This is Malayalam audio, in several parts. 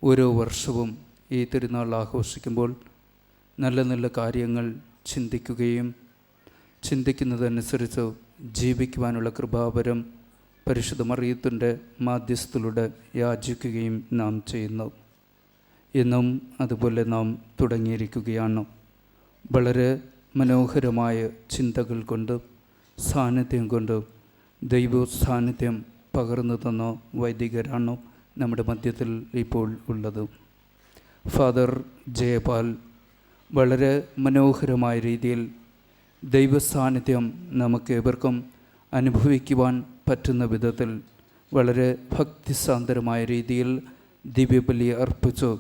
ഓരോ വർഷവും ഈ തിരുനാൾ ആഘോഷിക്കുമ്പോൾ നല്ല നല്ല കാര്യങ്ങൾ ചിന്തിക്കുകയും ചിന്തിക്കുന്നതനുസരിച്ച് ജീവിക്കുവാനുള്ള കൃപാവരം പരിശുദ്ധ മറിയത്തിൻ്റെ മാധ്യസ്ഥത്തിലൂടെ യാചിക്കുകയും നാം ചെയ്യുന്നു. ഇന്നും അതുപോലെ നാം തുടങ്ങിയിരിക്കുകയാണ്. വളരെ മനോഹരമായ ചിന്തകൾ കൊണ്ട്, സാന്നിധ്യം കൊണ്ട് ദൈവ സാന്നിധ്യം പകർന്നു തന്ന വൈദികരാണ് നമ്മുടെ മധ്യത്തിൽ ഇപ്പോൾ ഉള്ളത്. ഫാദർ ജയപാൽ വളരെ മനോഹരമായ രീതിയിൽ ദൈവ സാന്നിധ്യം നമുക്ക് ഏവർക്കും അനുഭവിക്കുവാൻ പറ്റുന്ന വിധത്തിൽ വളരെ ഭക്തിസാന്ദ്രമായ രീതിയിൽ ദിവ്യബലി അർപ്പിച്ചു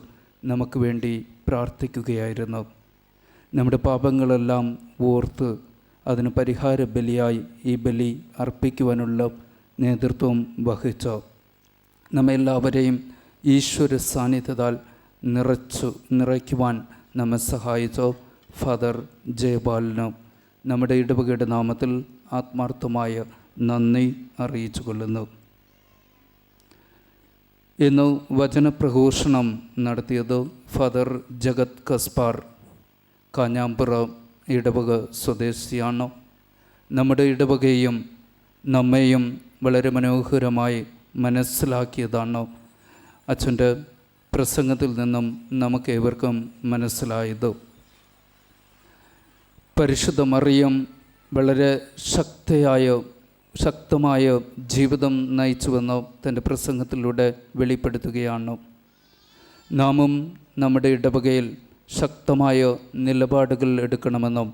നമുക്ക് വേണ്ടി പ്രാർത്ഥിക്കുകയായിരുന്നു. നമ്മുടെ പാപങ്ങളെല്ലാം ഓർത്ത് അതിന് പരിഹാര ബലിയായി ഈ ബലി അർപ്പിക്കുവാനുള്ള നേതൃത്വം വഹിച്ച നമ്മെല്ലാവരെയും ഈശ്വര സാന്നിധ്യത്താൽ നിറയ്ക്കുവാൻ നമ്മെ സഹായിച്ച ഫാദർ ജയപാലിന് നമ്മുടെ ഇടവകയുടെ നാമത്തിൽ ആത്മാർത്ഥമായ നന്ദി അറിയിച്ചു കൊള്ളുന്നു. ഇന്ന് വചനപ്രഘോഷണം നടത്തിയത് ഫാദർ ജഗത് കസ്പാർ, കാഞ്ഞാമ്പുറ ഇടവക സ്വദേശിയാണ്. നമ്മുടെ ഇടവകയും നമ്മെയും വളരെ മനോഹരമായി മനസ്സിലാക്കിയതാണ് അച്ഛൻ്റെ പ്രസംഗത്തിൽ നിന്നും നമുക്ക് ഏവർക്കും മനസ്സിലായത്. പരിശുദ്ധ മറിയം വളരെ ശക്തമായ ജീവിതം നയിച്ചുവെന്ന് തൻ്റെ പ്രസംഗത്തിലൂടെ വെളിപ്പെടുത്തുകയാണ്. നാമും നമ്മുടെ ഇടവകയിൽ ശക്തമായ നിലപാടുകൾ എടുക്കണമെന്നും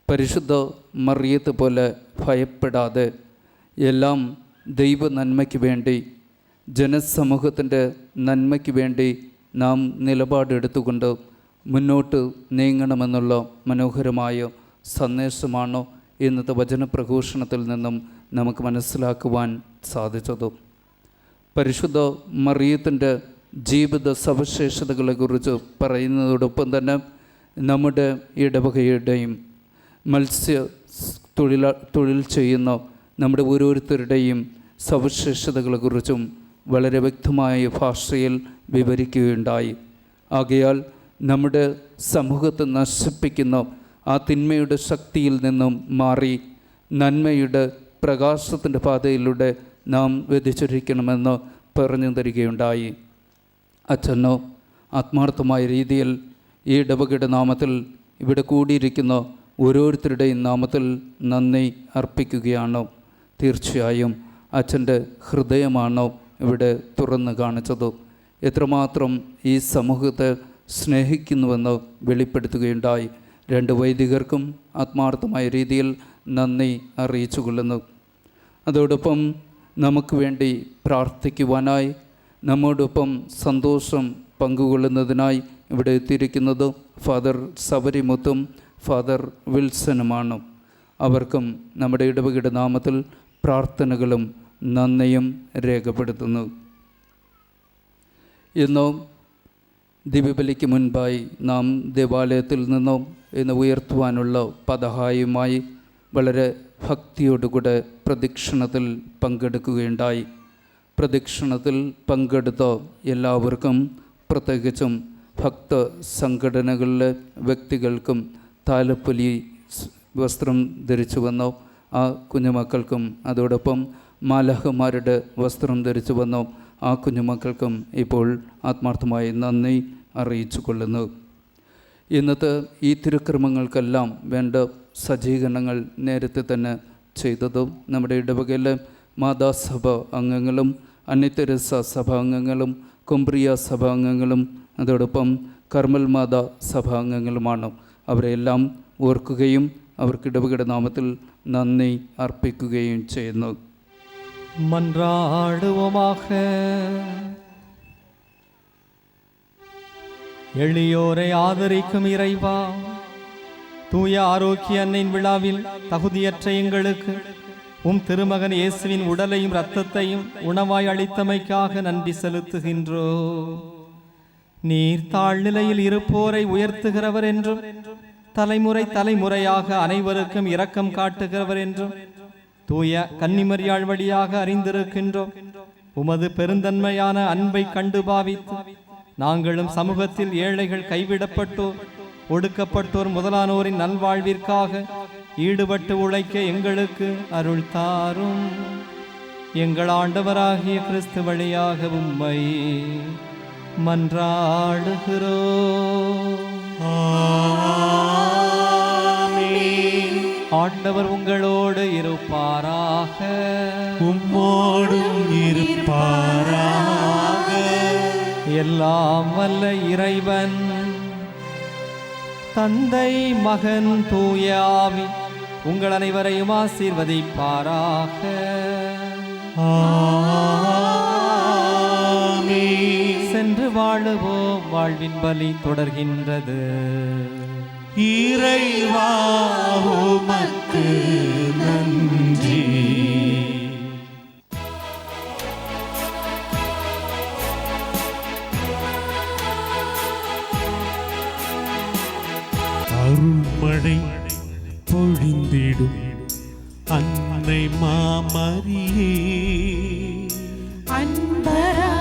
പരിശുദ്ധ മറിയത്ത് പോലെ ഭയപ്പെടാതെ എല്ലാം ദൈവ നന്മയ്ക്ക് വേണ്ടി, ജനസമൂഹത്തിൻ്റെ നന്മയ്ക്ക് വേണ്ടി നാം നിലപാടെടുത്തുകൊണ്ട് മുന്നോട്ട് നീങ്ങണമെന്നുള്ള മനോഹരമായ സന്ദേശമാണ് ഇന്നത്തെ വചനപ്രഘോഷണത്തിൽ നിന്നും നമുക്ക് മനസ്സിലാക്കുവാൻ സാധിച്ചത്. പരിശുദ്ധ മറിയത്തിൻ്റെ ജീവിത സവിശേഷതകളെക്കുറിച്ച് പറയുന്നതോടൊപ്പം തന്നെ നമ്മുടെ ഇടവകയുടെയും തൊഴിൽ ചെയ്യുന്ന നമ്മുടെ ഓരോരുത്തരുടെയും സവിശേഷതകളെക്കുറിച്ചും വളരെ വ്യക്തമായ ഭാഷയിൽ വിവരിക്കുകയുണ്ടായി. ആകയാൽ നമ്മുടെ സമൂഹത്തെ നശിപ്പിക്കുന്ന ആ തിന്മയുടെ ശക്തിയിൽ നിന്നും മാറി നന്മയുടെ പ്രകാശത്തിൻ്റെ പാതയിലൂടെ നാം വ്യതിചരിക്കണമെന്ന് പറഞ്ഞു തരികയുണ്ടായി. അച്ഛനോ ആത്മാർത്ഥമായ രീതിയിൽ ഈ ഇടവകയുടെ നാമത്തിൽ ഇവിടെ കൂടിയിരിക്കുന്ന ഓരോരുത്തരുടെയും നാമത്തിൽ നന്ദി അർപ്പിക്കുകയാണ്. തീർച്ചയായും അച്ഛൻ്റെ ഹൃദയമാണോ ഇവിടെ തുറന്ന് കാണിച്ചത്, എത്രമാത്രം ഈ സമൂഹത്തെ സ്നേഹിക്കുന്നുവെന്ന് വെളിപ്പെടുത്തുകയുണ്ടായി. രണ്ട് വൈദികർക്കും ആത്മാർത്ഥമായ രീതിയിൽ നന്ദി അറിയിച്ചു കൊള്ളുന്നു. അതോടൊപ്പം നമുക്ക് വേണ്ടി പ്രാർത്ഥിക്കുവാനായി, നമ്മോടൊപ്പം സന്തോഷം പങ്കുകൊള്ളുന്നതിനായി ഇവിടെ എത്തിയിരിക്കുന്നത് ഫാദർ സബരിമുത്തും ഫാദർ വിൽസനുമാണ്. അവർക്കും നമ്മുടെ ഇടവകയുടെ നാമത്തിൽ പ്രാർത്ഥനകളും നന്ദിയും രേഖപ്പെടുത്തുന്നു. ഇന്ന് ദിവ്യബലിക്ക് മുൻപായി നാം ദേവാലയത്തിൽ നിന്നും ഇന്ന് ഉയർത്തുവാനുള്ള പദഹായുമായി വളരെ ഭക്തിയോടുകൂടെ പ്രദക്ഷിണത്തിൽ പങ്കെടുക്കുകയുണ്ടായി. പ്രദക്ഷിണത്തിൽ പങ്കെടുത്ത എല്ലാവർക്കും, പ്രത്യേകിച്ചും ഭക്ത സംഘടനകളിലെ വ്യക്തികൾക്കും, താലപ്പൊലി വസ്ത്രം ധരിച്ചു വന്ന ആ കുഞ്ഞുമക്കൾക്കും, അതോടൊപ്പം മാലാഖമാരുടെ വസ്ത്രം ധരിച്ചു വന്ന ആ കുഞ്ഞുമക്കൾക്കും ഇപ്പോൾ ആത്മാർത്ഥമായി നന്ദി അറിയിച്ചു കൊള്ളുന്നു. ഇന്നത്തെ ഈ തിരുക്രമങ്ങൾക്കെല്ലാം വേണ്ട സജ്ജീകരണങ്ങൾ നേരത്തെ തന്നെ ചെയ്തതും നമ്മുടെ ഇടവകയിലെ മാതാസഭ അംഗങ്ങളും, അന്യതെരേസ സഭ അംഗങ്ങളും, കുംബ്രിയ സഭ അംഗങ്ങളും, അതോടൊപ്പം കർമ്മൽ മാതാ സഭ അംഗങ്ങളുമാണ്. അവരെല്ലാം ഓർക്കുകയും അവർക്ക് ഇടവകയുടെ നാമത്തിൽ നന്ദി അർപ്പിക്കുകയും ചെയ്യുന്നു. மன்றாடுவோமாக. எளியோரை ஆதரிக்கும் இறைவா, தூய ஆரோக்கிய அன்னையின் விழாவில் தகுதியற்ற எங்களுக்கு திருமகன் இயேசுவின் உடலையும் இரத்தத்தையும் உணவாய் அளித்தமைக்காக நன்றி செலுத்துகின்றோ. நீர் தாழ்நிலையில் இருப்போரை உயர்த்துகிறவர் என்றும் தலைமுறை தலைமுறையாக அனைவருக்கும் இரக்கம் காட்டுகிறவர் என்றும் தூய கன்னிமரியாள் வழியாக அறிந்திருக்கின்றோம். உமது பெருந்தன்மையான அன்பை கண்டு பாவித்து நாங்களும் சமூகத்தில் ஏழைகள், கைவிடப்பட்டோர், ஒடுக்கப்பட்டோர் முதலானோரின் நல்வாழ்விற்காக ஈடுபட்டு உழைக்க எங்களுக்கு அருள் தாரும். எங்கள் ஆண்டவராகிய கிறிஸ்து வழியாக உம்மை மன்றாடுகிறோம். ஆண்டவர் உங்களோடு இருப்பாராக. உம்மோடும் இருப்பாராக. எல்லாம் வல்ல இறைவன் தந்தை, மகன், தூய ஆவி உங்கள் அனைவரையும் ஆசீர்வதிப்பாராக. சென்று வாழுவோம். வாழ்வின் பலி தொடர்கின்றது. இறைவா உமக்கு நன்றி. அருள்மழை பொழிந்திடும் அன்னை மாமரியே, அன்பரா